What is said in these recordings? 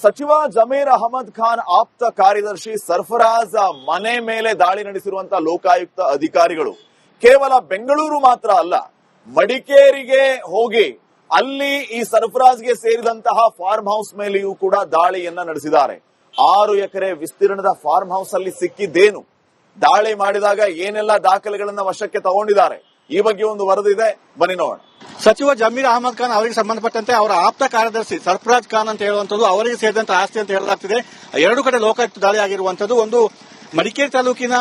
ಸಚಿವ ಜಮೀರ್ ಅಹಮದ್ ಖಾನ್ ಆಪ್ತ ಕಾರ್ಯದರ್ಶಿ ಸರ್ಫರಾಜ್ ಮನೆ ಮೇಲೆ ದಾಳಿ ನಡೆಸಿರುವಂತಹ ಲೋಕಾಯುಕ್ತ ಅಧಿಕಾರಿಗಳು ಕೇವಲ ಬೆಂಗಳೂರು ಮಾತ್ರ ಅಲ್ಲ, ಮಡಿಕೇರಿಗೆ ಹೋಗಿ ಅಲ್ಲಿ ಈ ಸರ್ಫರಾಜ್ಗೆ ಸೇರಿದಂತಹ ಫಾರ್ಮ್ ಹೌಸ್ ಮೇಲೆಯೂ ಕೂಡ ದಾಳಿಯನ್ನ ನಡೆಸಿದ್ದಾರೆ. 6 ಎಕರೆ ವಿಸ್ತೀರ್ಣದ ಫಾರ್ಮ್ ಹೌಸ್ ಅಲ್ಲಿ ಸಿಕ್ಕಿದ್ದೇನು, ದಾಳಿ ಮಾಡಿದಾಗ ಏನೆಲ್ಲ ದಾಖಲೆಗಳನ್ನ ವಶಕ್ಕೆ ತಗೊಂಡಿದ್ದಾರೆ, ಈ ಬಗ್ಗೆ ಒಂದು ವರದಿದೆ, ಬನ್ನಿ ನೋಡೋಣ. ಸಚಿವ ಜಮೀರ್ ಅಹಮದ್ ಖಾನ್ ಅವರಿಗೆ ಸಂಬಂಧಪಟ್ಟಂತೆ ಅವರ ಆಪ್ತ ಕಾರ್ಯದರ್ಶಿ ಸರ್ಫರಾಜ್ ಖಾನ್ ಅಂತ ಹೇಳುವಂತದ್ದು ಅವರಿಗೆ ಸೇರಿದಂತಹ ಆಸ್ತಿ ಅಂತ ಹೇಳಲಾಗ್ತಿದೆ. 2 ಕಡೆ ಲೋಕಾಯುಕ್ತ ದಾಳಿ ಆಗಿರುವಂತದ್ದು. ಒಂದು ಮಡಿಕೇರಿ ತಾಲೂಕಿನ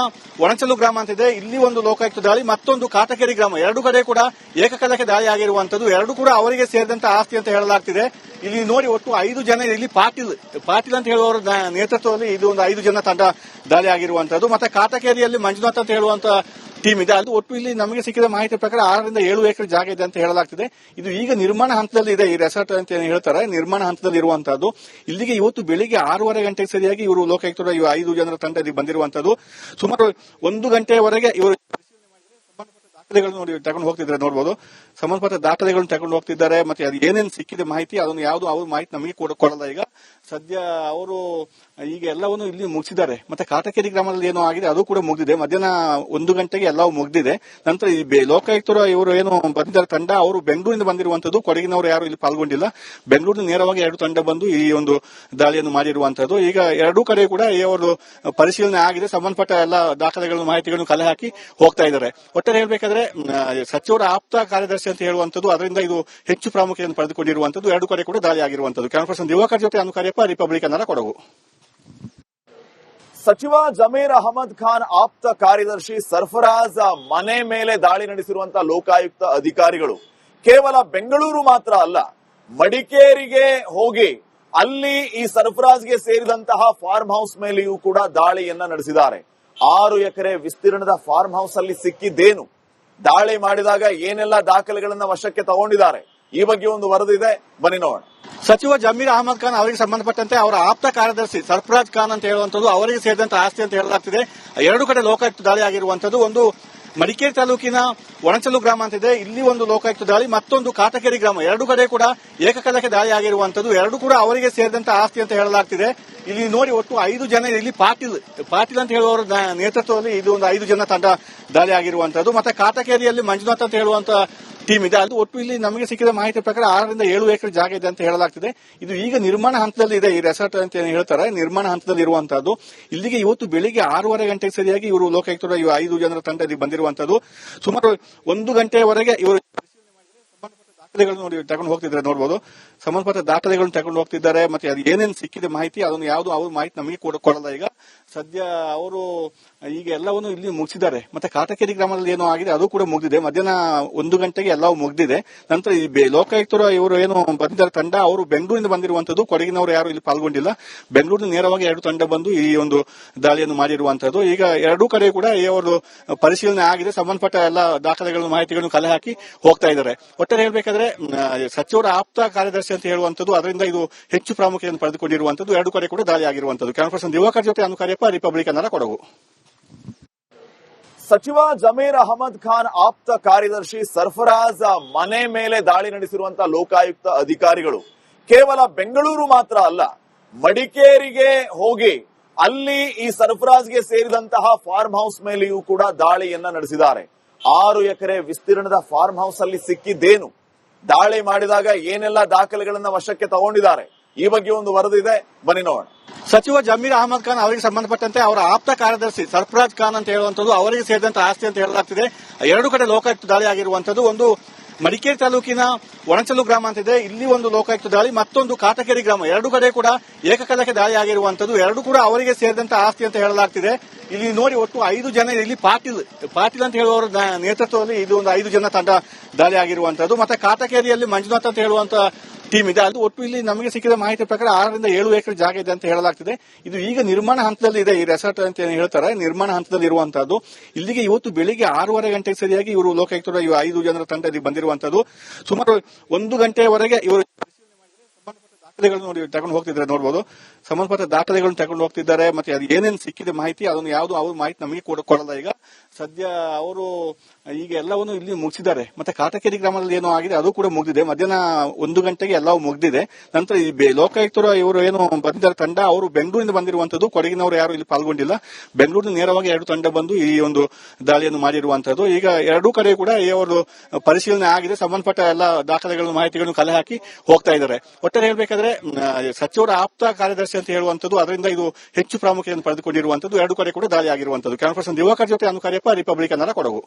ಒಣಚಲು ಗ್ರಾಮ ಅಂತಿದೆ, ಇಲ್ಲಿ ಒಂದು ಲೋಕಾಯುಕ್ತ ದಾಳಿ, ಮತ್ತೊಂದು ಕಾಟಕೆರೆ ಗ್ರಾಮ. 2 ಕಡೆ ಕೂಡ ಏಕಕಾಲಕ್ಕೆ ದಾಳಿ ಆಗಿರುವಂತದ್ದು. 2 ಕೂಡ ಅವರಿಗೆ ಸೇರಿದಂತಹ ಆಸ್ತಿ ಅಂತ ಹೇಳಲಾಗ್ತಿದೆ. ಇಲ್ಲಿ ನೋಡಿ, ಒಟ್ಟು 5 ಜನ ಇಲ್ಲಿ ಪಾಟೀಲ್ ಅಂತ ಹೇಳುವವರ ನೇತೃತ್ವದಲ್ಲಿ ಇದು ಒಂದು 5 ಜನ ತಂಡ ದಾಳಿ ಆಗಿರುವಂತದ್ದು. ಮತ್ತೆ ಕಾಟಕೇರಿಯಲ್ಲಿ ಮಂಜುನಾಥ್ ಅಂತ ಹೇಳುವಂತ ಟೀಮ್ ಇದೆ. ಅದು ಒಟ್ಟು ಇಲ್ಲಿ ನಮಗೆ ಸಿಕ್ಕಿದ ಮಾಹಿತಿ ಪ್ರಕಾರ 6 ರಿಂದ 7 ಎಕರೆ ಜಾಗ ಇದೆ ಅಂತ ಹೇಳಲಾಗ್ತಿದೆ. ಇದು ಈಗ ನಿರ್ಮಾಣ ಹಂತದಲ್ಲಿ ಇದೆ. ಈ ರೆಸಾರ್ಟ್ ಅಂತ ಹೇಳ್ತಾರೆ, ನಿರ್ಮಾಣ ಹಂತದಲ್ಲಿ ಇರುವಂತದ್ದು. ಇಲ್ಲಿಗೆ ಇವತ್ತು ಬೆಳಿಗ್ಗೆ 6:30 ಗಂಟೆಗೆ ಸರಿಯಾಗಿ ಇವರು ಲೋಕಾಯುಕ್ತರ 5 ಜನರ ತಂಡ ಇಲ್ಲಿ ಬಂದಿರುವಂತದ್ದು. ಸುಮಾರು 1 ಗಂಟೆಯವರೆಗೆ ಇವರು ದಾಖಲೆಗಳನ್ನು ತಗೊಂಡು ಹೋಗ್ತಿದ್ದಾರೆ. ನೋಡಬಹುದು, ಸಂಬಂಧಪಟ್ಟ ದಾಖಲೆಗಳನ್ನು ತಗೊಂಡು ಹೋಗ್ತಿದ್ದಾರೆ. ಮತ್ತೆ ಅದು ಏನೇನು ಸಿಕ್ಕಿದೆ ಮಾಹಿತಿ, ಅದನ್ನು ಯಾವುದು ಅವ್ರ ಮಾಹಿತಿ ನಮಗೆ ಕೊಡಲ್ಲ. ಈಗ ಸದ್ಯ ಅವರು ಈಗ ಎಲ್ಲವನ್ನು ಇಲ್ಲಿ ಮುಗಿಸಿದ್ದಾರೆ. ಮತ್ತೆ ಕಾಟಕೇರಿ ಗ್ರಾಮದಲ್ಲಿ ಏನೋ ಆಗಿದೆ, ಅದು ಕೂಡ ಮುಗಿದಿದೆ. ಮಧ್ಯಾಹ್ನ 1 ಗಂಟೆಗೆ ಎಲ್ಲವೂ ಮುಗಿದಿದೆ. ನಂತರ ಈ ಲೋಕಾಯುಕ್ತರು ಇವರು ಏನು ಬಂದಿದ್ದಾರೆ ತಂಡ, ಅವರು ಬೆಂಗಳೂರಿನಿಂದ ಬಂದಿರುವಂತದ್ದು. ಕೊಡಗಿನವರು ಯಾರು ಇಲ್ಲಿ ಪಾಲ್ಗೊಂಡಿಲ್ಲ. ಬೆಂಗಳೂರಿನ ನೇರವಾಗಿ 2 ತಂಡ ಬಂದು ಈ ಒಂದು ದಾಳಿಯನ್ನು ಮಾಡಿರುವಂತದ್ದು. ಈಗ 2 ಕಡೆ ಕೂಡ ಇವರು ಪರಿಶೀಲನೆ ಆಗಿದೆ. ಸಂಬಂಧಪಟ್ಟ ಎಲ್ಲ ದಾಖಲೆಗಳನ್ನು ಮಾಹಿತಿಗಳನ್ನು ಕಲೆ ಹಾಕಿ ಹೋಗ್ತಾ ಇದ್ದಾರೆ. ಒಟ್ಟಾರೆ ಹೇಳ್ಬೇಕಾದ್ರೆ ಸಚಿವರ ಆಪ್ತ ಕಾರ್ಯದರ್ಶಿ ಅಂತ ಹೇಳುವಂತದ್ದು, ಅದರಿಂದ ಇದು ಹೆಚ್ಚು ಪ್ರಾಮುಖ್ಯತೆಯನ್ನು ಪಡೆದುಕೊಂಡಿರುವಂತದ್ದು. 2 ಕಡೆ ಕೂಡ ದಾಳಿ ಆಗಿರುವಂತದ್ದು. ಕ್ಯಾಮರಾ ದಿವಾಕರ್ ಜೊತೆ ಅನುಕಾರ್ಯಪ್ಪ, ರಿಪಬ್ಲಿಕ್ ಕನ್ನಡ, ಕೊಡಗು. ಸಚಿವ ಜಮೀರ್ ಅಹಮದ್ ಖಾನ್ ಆಪ್ತ ಕಾರ್ಯದರ್ಶಿ ಸರ್ಫರಾಜ್ ಮನೆ ಮೇಲೆ ದಾಳಿ ನಡೆಸಿರುವಂತಹ ಲೋಕಾಯುಕ್ತ ಅಧಿಕಾರಿಗಳು ಕೇವಲ ಬೆಂಗಳೂರು ಮಾತ್ರ ಅಲ್ಲ, ಮಡಿಕೇರಿಗೆ ಹೋಗಿ ಅಲ್ಲಿ ಈ ಸರ್ಫರಾಜ್ಗೆ ಸೇರಿದಂತಹ ಫಾರ್ಮ್ ಹೌಸ್ ಮೇಲೆಯೂ ಕೂಡ ದಾಳಿಯನ್ನ ನಡೆಸಿದ್ದಾರೆ. 6 ಎಕರೆ ವಿಸ್ತೀರ್ಣದ ಫಾರ್ಮ್ ಹೌಸ್ ಅಲ್ಲಿ ಸಿಕ್ಕಿದ್ದೇನು, ದಾಳಿ ಮಾಡಿದಾಗ ಏನೆಲ್ಲ ದಾಖಲೆಗಳನ್ನ ವಶಕ್ಕೆ ತಗೊಂಡಿದ್ದಾರೆ, ಈ ಬಗ್ಗೆ ಒಂದು ವರದಿದೆ, ಬನ್ನಿ ನೋಡೋಣ. ಸಚಿವ ಜಮೀರ್ ಅಹಮದ್ ಖಾನ್ ಅವರಿಗೆ ಸಂಬಂಧಪಟ್ಟಂತೆ ಅವರ ಆಪ್ತ ಕಾರ್ಯದರ್ಶಿ ಸರ್ಫರಾಜ್ ಖಾನ್ ಅಂತ ಹೇಳುವಂತದ್ದು ಅವರಿಗೆ ಸೇರಿದಂತಹ ಆಸ್ತಿ ಅಂತ ಹೇಳಲಾಗ್ತಿದೆ. 2 ಕಡೆ ಲೋಕಾಯುಕ್ತ ದಾಳಿ ಆಗಿರುವಂತದ್ದು. ಒಂದು ಮಡಿಕೇರಿ ತಾಲೂಕಿನ ಒಣಚಲು ಗ್ರಾಮ ಅಂತಿದೆ, ಇಲ್ಲಿ ಒಂದು ಲೋಕಾಯುಕ್ತ ದಾಳಿ, ಮತ್ತೊಂದು ಕಾಟಕೆರೆ ಗ್ರಾಮ. 2 ಕಡೆ ಕೂಡ ಏಕಕಾಲಕ್ಕೆ ದಾಳಿ ಆಗಿರುವಂತದ್ದು. 2 ಕೂಡ ಅವರಿಗೆ ಸೇರಿದಂತಹ ಆಸ್ತಿ ಅಂತ ಹೇಳಲಾಗ್ತಿದೆ. ಇಲ್ಲಿ ನೋಡಿ, ಒಟ್ಟು 5 ಜನ ಇಲ್ಲಿ ಪಾಟೀಲ್ ಅಂತ ಹೇಳುವವರ ನೇತೃತ್ವದಲ್ಲಿ ಇದು ಒಂದು 5 ಜನ ತಂಡ ದಾಳಿ ಆಗಿರುವಂತದ್ದು. ಮತ್ತೆ ಕಾಟಕೇರಿಯಲ್ಲಿ ಮಂಜುನಾಥ್ ಅಂತ ಹೇಳುವಂತ ಟೀಮ್ ಇದೆ. ಅದು ಒಟ್ಟು ಇಲ್ಲಿ ನಮಗೆ ಸಿಕ್ಕಿದ ಮಾಹಿತಿ ಪ್ರಕಾರ 6 ರಿಂದ 7 ಎಕರೆ ಜಾಗ ಇದೆ ಅಂತ ಹೇಳಲಾಗ್ತಿದೆ. ಇದು ಈಗ ನಿರ್ಮಾಣ ಹಂತದಲ್ಲಿ ಇದೆ. ಈ ರೆಸಾರ್ಟ್ ಅಂತ ಹೇಳ್ತಾರೆ, ನಿರ್ಮಾಣ ಹಂತದಲ್ಲಿ ಇರುವಂತದ್ದು. ಇಲ್ಲಿಗೆ ಇವತ್ತು ಬೆಳಿಗ್ಗೆ 6:30 ಗಂಟೆಗೆ ಸರಿಯಾಗಿ ಇವರು ಲೋಕಾಯುಕ್ತರ 5 ಜನರ ತಂಡ ಇಲ್ಲಿ ಬಂದಿರುವಂತದ್ದು. ಸುಮಾರು 1 ಗಂಟೆಯವರೆಗೆ ಇವರು ದಾಖಲೆಗಳನ್ನು ತಗೊಂಡು ಹೋಗ್ತಿದ್ದಾರೆ. ನೋಡಬಹುದು, ಸಂಬಂಧಪಟ್ಟ ದಾಖಲೆಗಳನ್ನು ತಗೊಂಡು ಹೋಗ್ತಿದ್ದಾರೆ. ಮತ್ತೆ ಅದು ಏನೇನು ಸಿಕ್ಕಿದೆ ಮಾಹಿತಿ, ಅದನ್ನು ಯಾವುದು ಅವ್ರ ಮಾಹಿತಿ ನಮಗೆ ಕೊಡಲ್ಲ. ಈಗ ಸದ್ಯ ಅವರು ಈಗ ಎಲ್ಲವನ್ನು ಇಲ್ಲಿ ಮುಗಿಸಿದ್ದಾರೆ. ಮತ್ತೆ ಕಾಟಕೇರಿ ಗ್ರಾಮದಲ್ಲಿ ಏನೋ ಆಗಿದೆ, ಅದು ಕೂಡ ಮುಗಿದಿದೆ. ಮಧ್ಯಾಹ್ನ 1 ಗಂಟೆಗೆ ಎಲ್ಲವೂ ಮುಗಿದಿದೆ. ನಂತರ ಈ ಲೋಕಾಯುಕ್ತರು ಇವರು ಏನು ಬಂದಿದ್ದಾರೆ ತಂಡ, ಅವರು ಬೆಂಗಳೂರಿನಿಂದ ಬಂದಿರುವಂತದ್ದು. ಕೊಡಗಿನವರು ಯಾರು ಇಲ್ಲಿ ಪಾಲ್ಗೊಂಡಿಲ್ಲ. ಬೆಂಗಳೂರಿನ ನೇರವಾಗಿ 2 ತಂಡ ಬಂದು ಈ ಒಂದು ದಾಳಿಯನ್ನು ಮಾಡಿರುವಂತದ್ದು. ಈಗ 2 ಕಡೆ ಕೂಡ ಇವರು ಪರಿಶೀಲನೆ ಆಗಿದೆ. ಸಂಬಂಧಪಟ್ಟ ಎಲ್ಲ ದಾಖಲೆಗಳನ್ನು ಮಾಹಿತಿಗಳನ್ನು ಕಲೆ ಹಾಕಿ ಹೋಗ್ತಾ ಇದ್ದಾರೆ. ಒಟ್ಟಾರೆ ಹೇಳ್ಬೇಕಾದ್ರೆ ಸಚಿವರ ಆಪ್ತ ಕಾರ್ಯದರ್ಶಿ ಅಂತ ಹೇಳುವಂತದ್ದು, ಅದರಿಂದ ಇದು ಹೆಚ್ಚು ಪ್ರಾಮುಖ್ಯತೆಯನ್ನು ಪಡೆದುಕೊಂಡಿರುವಂತದ್ದು. 2 ಕಡೆ ಕೂಡ ದಾಳಿ ಆಗಿರುವಂತದ್ದು. ಕ್ಯಾಮರಾ ದಿವಾಕರ್ ಜೊತೆ ಅನುಕಾರ್ಯಪ್ಪ, ರಿಪಬ್ಲಿಕ್ ಕನ್ನಡ, ಕೊಡಗು. ಸಚಿವ ಜಮೀರ್ ಅಹಮದ್ ಖಾನ್ ಆಪ್ತ ಕಾರ್ಯದರ್ಶಿ ಸರ್ಫರಾಜ್ ಮನೆ ಮೇಲೆ ದಾಳಿ ನಡೆಸಿರುವಂತಹ ಲೋಕಾಯುಕ್ತ ಅಧಿಕಾರಿಗಳು ಕೇವಲ ಬೆಂಗಳೂರು ಮಾತ್ರ ಅಲ್ಲ, ಮಡಿಕೇರಿಗೆ ಹೋಗಿ ಅಲ್ಲಿ ಈ ಸರ್ಫರಾಜ್ಗೆ ಸೇರಿದಂತಹ ಫಾರ್ಮ್ ಹೌಸ್ ಮೇಲೆಯೂ ಕೂಡ ದಾಳಿಯನ್ನ ನಡೆಸಿದ್ದಾರೆ. 6 ಎಕರೆ ವಿಸ್ತೀರ್ಣದ ಫಾರ್ಮ್ ಹೌಸ್ ಅಲ್ಲಿ ಸಿಕ್ಕಿದ್ದೇನು, ದಾಳಿ ಮಾಡಿದಾಗ ಏನೆಲ್ಲ ದಾಖಲೆಗಳನ್ನ ವಶಕ್ಕೆ ತಗೊಂಡಿದ್ದಾರೆ, ಈ ಬಗ್ಗೆ ಒಂದು ವರದಿದೆ, ಬನ್ನಿ ನೋಡೋಣ. ಸಚಿವ ಜಮೀರ್ ಅಹಮದ್ ಖಾನ್ ಅವರಿಗೆ ಸಂಬಂಧಪಟ್ಟಂತೆ ಅವರ ಆಪ್ತ ಕಾರ್ಯದರ್ಶಿ ಸರ್ಫರಾಜ್ ಖಾನ್ ಅಂತ ಹೇಳುವಂತದ್ದು ಅವರಿಗೆ ಸೇರಿದಂತಹ ಆಸ್ತಿ ಅಂತ ಹೇಳಲಾಗ್ತಿದೆ. 2 ಕಡೆ ಲೋಕಾಯುಕ್ತ ದಾಳಿ ಆಗಿರುವಂತದ್ದು. ಒಂದು ಮಡಿಕೇರಿ ತಾಲೂಕಿನ ಒಣಚಲು ಗ್ರಾಮ ಅಂತಿದೆ, ಇಲ್ಲಿ ಒಂದು ಲೋಕಾಯುಕ್ತ ದಾಳಿ, ಮತ್ತೊಂದು ಕಾಟಕೆರೆ ಗ್ರಾಮ. 2 ಕಡೆ ಕೂಡ ಏಕಕಾಲಕ್ಕೆ ದಾಳಿ ಆಗಿರುವಂತದ್ದು. 2 ಕೂಡ ಅವರಿಗೆ ಸೇರಿದಂತಹ ಆಸ್ತಿ ಅಂತ ಹೇಳಲಾಗ್ತಿದೆ. ಇಲ್ಲಿ ನೋಡಿ, ಒಟ್ಟು 5 ಜನ ಇಲ್ಲಿ ಪಾಟೀಲ್ ಅಂತ ಹೇಳುವವರ ನೇತೃತ್ವದಲ್ಲಿ ಇದು ಒಂದು 5 ಜನ ತಂಡ ದಾಳಿ ಆಗಿರುವಂತದ್ದು. ಮತ್ತೆ ಕಾಟಕೇರಿಯಲ್ಲಿ ಮಂಜುನಾಥ್ ಅಂತ ಹೇಳುವಂತ ಟೀಮ್ ಇದೆ. ಅದು ಒಟ್ಟು ಇಲ್ಲಿ ನಮಗೆ ಸಿಕ್ಕಿದ ಮಾಹಿತಿ ಪ್ರಕಾರ 6 ರಿಂದ 7 ಎಕರೆ ಜಾಗ ಇದೆ ಅಂತ ಹೇಳಲಾಗ್ತಿದೆ. ಇದು ಈಗ ನಿರ್ಮಾಣ ಹಂತದಲ್ಲಿ ಇದೆ. ಈ ರೆಸಾರ್ಟ್ ಅಂತ ಹೇಳ್ತಾರೆ, ನಿರ್ಮಾಣ ಹಂತದಲ್ಲಿ ಇರುವಂತದ್ದು. ಇಲ್ಲಿಗೆ ಇವತ್ತು ಬೆಳಿಗ್ಗೆ 6:30 ಗಂಟೆಗೆ ಸರಿಯಾಗಿ ಇವರು ಲೋಕಾಯುಕ್ತರ 5 ಜನರ ತಂಡ ಇಲ್ಲಿ ಬಂದಿರುವಂತದ್ದು. ಸುಮಾರು 1 ಗಂಟೆಯವರೆಗೆ ಇವರು ದಾಖಲೆಗಳನ್ನು ನೋಡಿ ತಗೊಂಡು ಹೋಗ್ತಿದ್ದಾರೆ ನೋಡಬಹುದು. ಸಂಬಂಧಪಟ್ಟ ದಾಖಲೆಗಳನ್ನು ತಗೊಂಡು ಹೋಗ್ತಿದ್ದಾರೆ. ಮತ್ತೆ ಅದು ಏನೇನು ಸಿಕ್ಕಿದೆ ಮಾಹಿತಿ ಅದನ್ನು ಯಾವುದು ಅವ್ರ ಮಾಹಿತಿ ನಮಗೆ ಕೊಡಲ್ಲ. ಈಗ ಸದ್ಯ ಅವರು ಈಗ ಎಲ್ಲವನ್ನು ಇಲ್ಲಿ ಮುಗಿಸಿದ್ದಾರೆ. ಮತ್ತೆ ಕಾಟಕೇರಿ ಗ್ರಾಮದಲ್ಲಿ ಏನೋ ಆಗಿದೆ ಅದು ಕೂಡ ಮುಗಿದಿದೆ. ಮಧ್ಯಾಹ್ನ 1 ಗಂಟೆಗೆ ಎಲ್ಲವೂ ಮುಗಿದಿದೆ. ನಂತರ ಈ ಲೋಕಾಯುಕ್ತರು ಇವರು ಏನು ಬಂದಿದ್ದಾರೆ ತಂಡ, ಅವರು ಬೆಂಗಳೂರಿನಿಂದ ಬಂದಿರುವಂತದ್ದು. ಕೊಡಗಿನವರು ಯಾರು ಇಲ್ಲಿ ಪಾಲ್ಗೊಂಡಿಲ್ಲ. ಬೆಂಗಳೂರಿನ ನೇರವಾಗಿ 2 ತಂಡ ಬಂದು ಈ ಒಂದು ದಾಳಿಯನ್ನು ಮಾಡಿರುವಂತದ್ದು. ಈಗ ಎರಡೂ ಕಡೆ ಕೂಡ ಇವರು ಪರಿಶೀಲನೆ ಆಗಿದೆ. ಸಂಬಂಧಪಟ್ಟ ಎಲ್ಲ ದಾಖಲೆಗಳನ್ನು ಮಾಹಿತಿಗಳನ್ನು ಕಲೆ ಹಾಕಿ ಹೋಗ್ತಾ ಇದ್ದಾರೆ. ಒಟ್ಟಾರೆ ಹೇಳ್ಬೇಕಾದ್ರೆ ಸಚಿವರ ಆಪ್ತ ಕಾರ್ಯದರ್ಶಿ ಅಂತ ಹೇಳುವಂತದ್ದು, ಅದರಿಂದ ಇದು ಹೆಚ್ಚು ಪ್ರಾಮುಖ್ಯತೆಯನ್ನು ಪಡೆದುಕೊಂಡಿರುವಂತದ್ದು. ಎರಡು ಕಡೆ ಕೂಡ ದಾಳಿ ಆಗಿರುವಂತದ್ದು. ಕ್ಯಾಮರಾ ಪರ್ಸನ್ ದಿವಾಕರ್ ಜೊತೆ ಅನುಕಾರ್ಯಪ್ಪ, ರಿಪಬ್ಲಿಕ್ ಕನ್ನಡ, ಕೊಡಗು.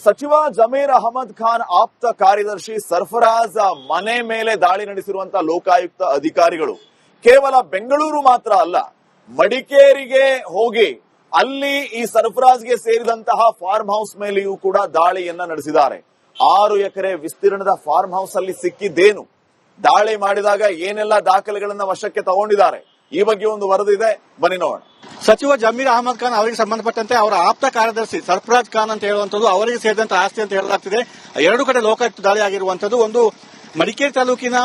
ಸಚಿವ ಜಮೀರ್ ಅಹಮದ್ ಖಾನ್ ಆಪ್ತ ಕಾರ್ಯದರ್ಶಿ ಸರ್ಫರಾಜ್ ಮನೆ ಮೇಲೆ ದಾಳಿ ನಡೆಸಿರುವಂತಹ ಲೋಕಾಯುಕ್ತ ಅಧಿಕಾರಿಗಳು ಕೇವಲ ಬೆಂಗಳೂರು ಮಾತ್ರ ಅಲ್ಲ, ಮಡಿಕೇರಿಗೆ ಹೋಗಿ ಅಲ್ಲಿ ಈ ಸರ್ಫರಾಜ್ಗೆ ಸೇರಿದಂತಹ ಫಾರ್ಮ್ ಹೌಸ್ ಮೇಲೆಯೂ ಕೂಡ ದಾಳಿಯನ್ನ ನಡೆಸಿದ್ದಾರೆ. 6 ಎಕರೆ ವಿಸ್ತೀರ್ಣದ ಫಾರ್ಮ್ ಹೌಸ್ ಅಲ್ಲಿ ಸಿಕ್ಕಿದ್ದೇನು, ದಾಳಿ ಮಾಡಿದಾಗ ಏನೆಲ್ಲ ದಾಖಲೆಗಳನ್ನ ವಶಕ್ಕೆ ತಗೊಂಡಿದ್ದಾರೆ, ಈ ಬಗ್ಗೆ ಒಂದು ವರದಿ ಇದೆ, ಬನ್ನಿ ನೋಡೋಣ. ಸಚಿವ ಜಮೀರ್ ಅಹಮದ್ ಖಾನ್ ಅವರಿಗೆ ಸಂಬಂಧಪಟ್ಟಂತೆ ಅವರ ಆಪ್ತ ಕಾರ್ಯದರ್ಶಿ ಸರ್ಫರಾಜ್ ಖಾನ್ ಅಂತ ಹೇಳುವಂತದ್ದು ಅವರಿಗೆ ಸೇರಿದಂತ ಆಸ್ತಿ ಅಂತ ಹೇಳಲಾಗ್ತಿದೆ. 2 ಕಡೆ ಲೋಕಾಯುಕ್ತ ದಾಳಿ ಆಗಿರುವಂತದ್ದು. ಒಂದು ಮಡಿಕೇರಿ ತಾಲೂಕಿನ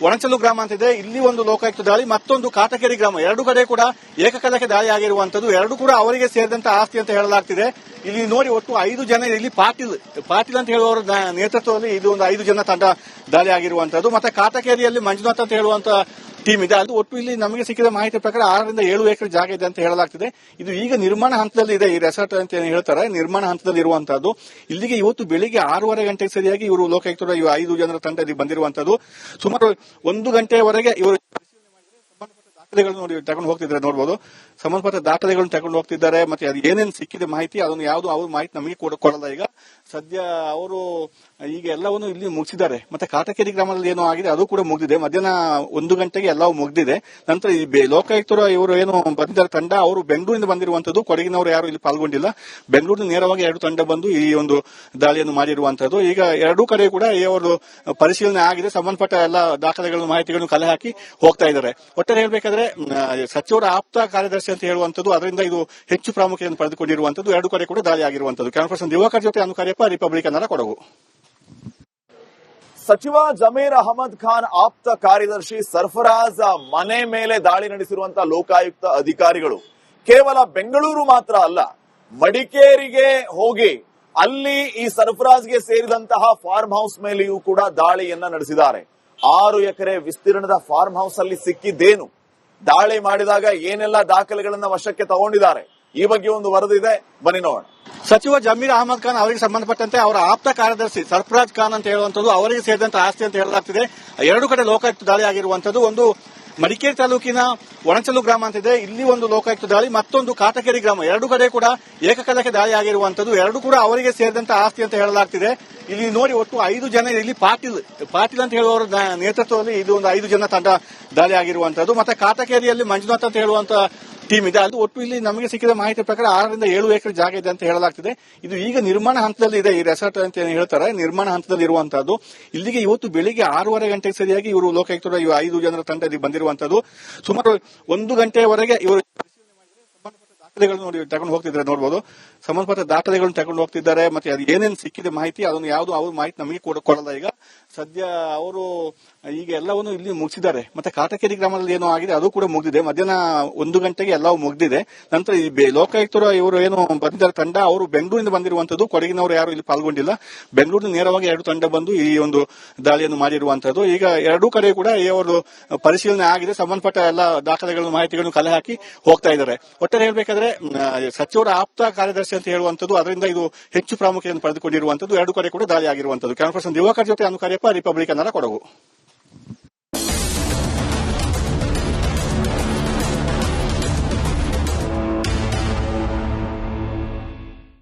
ಒಣಚಲು ಗ್ರಾಮ ಅಂತಿದೆ, ಇಲ್ಲಿ ಒಂದು ಲೋಕಾಯುಕ್ತ ದಾಳಿ, ಮತ್ತೊಂದು ಕಾಟಕೇರಿ ಗ್ರಾಮ. 2 ಕಡೆ ಕೂಡ ಏಕಕಾಲಕ್ಕೆ ದಾಳಿ ಆಗಿರುವಂತದ್ದು. 2 ಕೂಡ ಅವರಿಗೆ ಸೇರಿದಂತ ಆಸ್ತಿ ಅಂತ ಹೇಳಲಾಗ್ತಿದೆ. ಇಲ್ಲಿ ನೋಡಿ ಒಟ್ಟು 5 ಜನ, ಇಲ್ಲಿ ಪಾಟೀಲ್ ಅಂತ ಹೇಳುವವರ ನೇತೃತ್ವದಲ್ಲಿ ಇದು ಒಂದು 5 ಜನ ತಂಡ ದಾಳಿ ಆಗಿರುವಂತದ್ದು. ಮತ್ತೆ ಕಾಟಕೇರಿಯಲ್ಲಿ ಮಂಜುನಾಥ್ ಅಂತ ಹೇಳುವಂತ ಟೀಮ್ ಇದೆ. ಅದು ಒಟ್ಟು ಇಲ್ಲಿ ನಮಗೆ ಸಿಕ್ಕಿದ ಮಾಹಿತಿ ಪ್ರಕಾರ 6 ರಿಂದ 7 ಎಕರೆ ಜಾಗ ಇದೆ ಅಂತ ಹೇಳಲಾಗ್ತಿದೆ. ಇದು ಈಗ ನಿರ್ಮಾಣ ಹಂತದಲ್ಲಿ ಇದೆ. ಈ ರೆಸಾರ್ಟ್ ಅಂತ ಹೇಳ್ತಾರೆ, ನಿರ್ಮಾಣ ಹಂತದಲ್ಲಿ ಇರುವಂತದ್ದು. ಇಲ್ಲಿಗೆ ಇವತ್ತು ಬೆಳಿಗ್ಗೆ 6:30 ಗಂಟೆಗೆ ಸರಿಯಾಗಿ ಇವರು ಲೋಕಾಯುಕ್ತರು 5 ಜನರ ತಂಡ ಇಲ್ಲಿ ಬಂದಿರುವಂತದ್ದು. ಸುಮಾರು 1 ಗಂಟೆವರೆಗೆ ಇವರು ದಾಖಲೆಗಳನ್ನು ನೋಡಿ ತಗೊಂಡು ಹೋಗ್ತಿದ್ದಾರೆ ನೋಡಬಹುದು. ಸಂಬಂಧಪಟ್ಟ ದಾಖಲೆಗಳನ್ನು ತಗೊಂಡು ಹೋಗ್ತಿದ್ದಾರೆ. ಮತ್ತೆ ಅದು ಏನೇನು ಸಿಕ್ಕಿದೆ ಮಾಹಿತಿ ಅದನ್ನು ಯಾವುದು ಅವ್ರ ಮಾಹಿತಿ ನಮಗೆ ಕೊಡಲ್ಲ. ಈಗ ಸದ್ಯ ಅವರು ಈಗ ಎಲ್ಲವನ್ನು ಇಲ್ಲಿ ಮುಗಿಸಿದ್ದಾರೆ. ಮತ್ತೆ ಕಾಟಕೇರಿ ಗ್ರಾಮದಲ್ಲಿ ಏನೋ ಆಗಿದೆ ಅದು ಕೂಡ ಮುಗಿದಿದೆ. ಮಧ್ಯಾಹ್ನ 1 ಗಂಟೆಗೆ ಎಲ್ಲವೂ ಮುಗಿದಿದೆ. ನಂತರ ಈ ಲೋಕಾಯುಕ್ತರು ಇವರು ಏನು ಬಂದಿದ್ದಾರೆ ತಂಡ, ಅವರು ಬೆಂಗಳೂರಿನಿಂದ ಬಂದಿರುವಂತದ್ದು. ಕೊಡಗಿನವರು ಯಾರು ಇಲ್ಲಿ ಪಾಲ್ಗೊಂಡಿಲ್ಲ. ಬೆಂಗಳೂರಿನ ನೇರವಾಗಿ 2 ತಂಡ ಬಂದು ಈ ಒಂದು ದಾಳಿಯನ್ನು ಮಾಡಿರುವಂತದ್ದು. ಈಗ ಎರಡೂ ಕಡೆ ಕೂಡ ಇವರು ಪರಿಶೀಲನೆ ಆಗಿದೆ. ಸಂಬಂಧಪಟ್ಟ ಎಲ್ಲ ದಾಖಲೆಗಳನ್ನು ಮಾಹಿತಿಗಳನ್ನು ಕಲೆ ಹಾಕಿ ಹೋಗ್ತಾ ಇದ್ದಾರೆ. ಒಟ್ಟಾರೆ ಹೇಳ್ಬೇಕಾದ್ರೆ ಸಚಿವರ ಆಪ್ತ ಕಾರ್ಯದರ್ಶಿ ಅಂತ ಹೇಳುವಂತದ್ದು, ಅದರಿಂದ ಇದು ಹೆಚ್ಚು ಪ್ರಾಮುಖ್ಯತೆಯನ್ನು ಪಡೆದುಕೊಂಡಿರುವಂತದ್ದು. 2 ಕಡೆ ಕೂಡ ದಾಳಿ ಆಗಿರುವಂತದ್ದು. ಕ್ಯಾಮರಾ ಪರ್ಸನ್ ದಿವಾಕರ್ ಜೊತೆ ಅನುಕಾರ್ಯಪ್ಪ, ರಿಪಬ್ಲಿಕ್ ಕನ್ನಡ, ಕೊಡಗು. ಸಚಿವ ಜಮೀರ್ ಅಹಮದ್ ಖಾನ್ ಆಪ್ತ ಕಾರ್ಯದರ್ಶಿ ಸರ್ಫರಾಜ್ ಮನೆ ಮೇಲೆ ದಾಳಿ ನಡೆಸಿರುವಂತಹ ಲೋಕಾಯುಕ್ತ ಅಧಿಕಾರಿಗಳು ಕೇವಲ ಬೆಂಗಳೂರು ಮಾತ್ರ ಅಲ್ಲ, ಮಡಿಕೇರಿಗೆ ಹೋಗಿ ಅಲ್ಲಿ ಈ ಸರ್ಫರಾಜ್ಗೆ ಸೇರಿದಂತಹ ಫಾರ್ಮ್ ಹೌಸ್ ಮೇಲೆಯೂ ಕೂಡ ದಾಳಿಯನ್ನ ನಡೆಸಿದ್ದಾರೆ. 6 ಎಕರೆ ವಿಸ್ತೀರ್ಣದ ಫಾರ್ಮ್ ಹೌಸ್ ಅಲ್ಲಿ ಸಿಕ್ಕಿದ್ದೇನು, ದಾಳಿ ಮಾಡಿದಾಗ ಏನೆಲ್ಲ ದಾಖಲೆಗಳನ್ನ ವಶಕ್ಕೆ ತಗೊಂಡಿದ್ದಾರೆ, ಈ ಬಗ್ಗೆ ಒಂದು ವರದಿ ಇದೆ, ಬನ್ನಿ ನೋಡೋಣ. ಸಚಿವ ಜಮೀರ್ ಅಹಮದ್ ಖಾನ್ ಅವರಿಗೆ ಸಂಬಂಧಪಟ್ಟಂತೆ ಅವರ ಆಪ್ತ ಕಾರ್ಯದರ್ಶಿ ಸರ್ಫರಾಜ್ ಖಾನ್ ಅಂತ ಹೇಳುವಂತದ್ದು ಅವರಿಗೆ ಸೇರಿದಂತ ಆಸ್ತಿ ಅಂತ ಹೇಳಲಾಗ್ತಿದೆ. 2 ಕಡೆ ಲೋಕಾಯುಕ್ತ ದಾಳಿ ಆಗಿರುವಂತದ್ದು. ಒಂದು ಮಡಿಕೇರಿ ತಾಲೂಕಿನ ಒಣಚಲು ಗ್ರಾಮ ಅಂತಿದೆ, ಇಲ್ಲಿ ಒಂದು ಲೋಕಾಯುಕ್ತ ದಾಳಿ, ಮತ್ತೊಂದು ಕಾಟಕೇರಿ ಗ್ರಾಮ. 2 ಕಡೆ ಕೂಡ ಏಕಕಾಲಕ್ಕೆ ದಾಳಿ ಆಗಿರುವಂತದ್ದು. 2 ಕೂಡ ಅವರಿಗೆ ಸೇರಿದಂತ ಆಸ್ತಿ ಅಂತ ಹೇಳಲಾಗ್ತಿದೆ. ಇಲ್ಲಿ ನೋಡಿ ಒಟ್ಟು 5 ಜನ, ಇಲ್ಲಿ ಪಾಟೀಲ್ ಅಂತ ಹೇಳುವವರ ನೇತೃತ್ವದಲ್ಲಿ ಇದು ಒಂದು 5 ಜನ ತಂಡ ದಾಳಿ ಆಗಿರುವಂತದ್ದು. ಮತ್ತೆ ಕಾಟಕೇರಿಯಲ್ಲಿ ಮಂಜುನಾಥ್ ಅಂತ ಹೇಳುವಂತ ಟೀಮ್ ಇದೆ. ಅದು ಒಟ್ಟು ಇಲ್ಲಿ ನಮಗೆ ಸಿಕ್ಕಿದ ಮಾಹಿತಿ ಪ್ರಕಾರ 6 ರಿಂದ 7 ಎಕರೆ ಜಾಗ ಇದೆ ಅಂತ ಹೇಳಲಾಗ್ತಿದೆ. ಇದು ಈಗ ನಿರ್ಮಾಣ ಹಂತದಲ್ಲಿ ಇದೆ. ಈ ರೆಸಾರ್ಟ್ ಅಂತ ಹೇಳ್ತಾರೆ, ನಿರ್ಮಾಣ ಹಂತದಲ್ಲಿ ಇರುವಂತದ್ದು. ಇಲ್ಲಿಗೆ ಇವತ್ತು ಬೆಳಿಗ್ಗೆ 6:30 ಗಂಟೆಗೆ ಸರಿಯಾಗಿ ಇವರು ಲೋಕಾಯುಕ್ತರು 5 ಜನರ ತಂಡ ಇಲ್ಲಿ ಬಂದಿರುವಂತದ್ದು. ಸುಮಾರು 1 ಗಂಟೆವರೆಗೆ ಇವರು ದಾಖಲೆಗಳನ್ನು ನೋಡಿ ತಗೊಂಡು ಹೋಗ್ತಿದ್ದಾರೆ ನೋಡಬಹುದು. ಸಂಬಂಧಪಟ್ಟ ದಾಖಲೆಗಳನ್ನು ತಗೊಂಡು ಹೋಗ್ತಿದ್ದಾರೆ. ಮತ್ತೆ ಅದು ಏನೇನು ಸಿಕ್ಕಿದೆ ಮಾಹಿತಿ ಅದನ್ನು ಯಾವುದು ಅವ್ರ ಮಾಹಿತಿ ನಮಗೆ ಕೊಡಲ್ಲ. ಈಗ ಸದ್ಯ ಅವರು ಈಗ ಎಲ್ಲವನ್ನು ಇಲ್ಲಿ ಮುಗಿಸಿದ್ದಾರೆ. ಮತ್ತೆ ಕಾಟಕೇರಿ ಗ್ರಾಮದಲ್ಲಿ ಏನೋ ಆಗಿದೆ ಅದು ಕೂಡ ಮುಗಿದಿದೆ. ಮಧ್ಯಾಹ್ನ 1 ಗಂಟೆಗೆ ಎಲ್ಲವೂ ಮುಗಿದಿದೆ. ನಂತರ ಈ ಲೋಕಾಯುಕ್ತರು ಇವರು ಏನು ಬಂದಿದ್ದಾರೆ ತಂಡ, ಅವರು ಬೆಂಗಳೂರಿನಿಂದ ಬಂದಿರುವಂತದ್ದು. ಕೊಡಗಿನವರು ಯಾರು ಇಲ್ಲಿ ಪಾಲ್ಗೊಂಡಿಲ್ಲ. ಬೆಂಗಳೂರಿನ ನೇರವಾಗಿ 2 ತಂಡ ಬಂದು ಈ ಒಂದು ದಾಳಿಯನ್ನು ಮಾಡಿರುವಂತದ್ದು. ಈಗ 2 ಕಡೆ ಕೂಡ ಇವರು ಪರಿಶೀಲನೆ ಆಗಿದೆ. ಸಂಬಂಧಪಟ್ಟ ಎಲ್ಲ ದಾಖಲೆಗಳನ್ನು ಮಾಹಿತಿಗಳನ್ನು ಕಲೆ ಹಾಕಿ ಹೋಗ್ತಾ ಇದ್ದಾರೆ. ಒಟ್ಟಾರೆ ಹೇಳ್ಬೇಕಾದ್ರೆ ಸಚಿವರ ಆಪ್ತ ಕಾರ್ಯದರ್ಶಿ ಅಂತ ಹೇಳುವಂತದ್ದು, ಅದರಿಂದ ಇದು ಹೆಚ್ಚು ಪ್ರಾಮುಖ್ಯತೆಯನ್ನು ಪಡೆದುಕೊಂಡಿರುವಂತದ್ದು. 2 ಕಡೆ ಕೂಡ ದಾಳಿ ಆಗಿರುವಂತದ್ದು. ಕ್ಯಾಮರಾ ಪರ್ಸನ್ ದಿವಾಕರ್ ಜೊತೆ ಅನುಕಾರ್ಯಪ್ಪ, ರಿಪಬ್ಲಿಕ್ ಕನ್ನಡ, ಕೊಡಗು.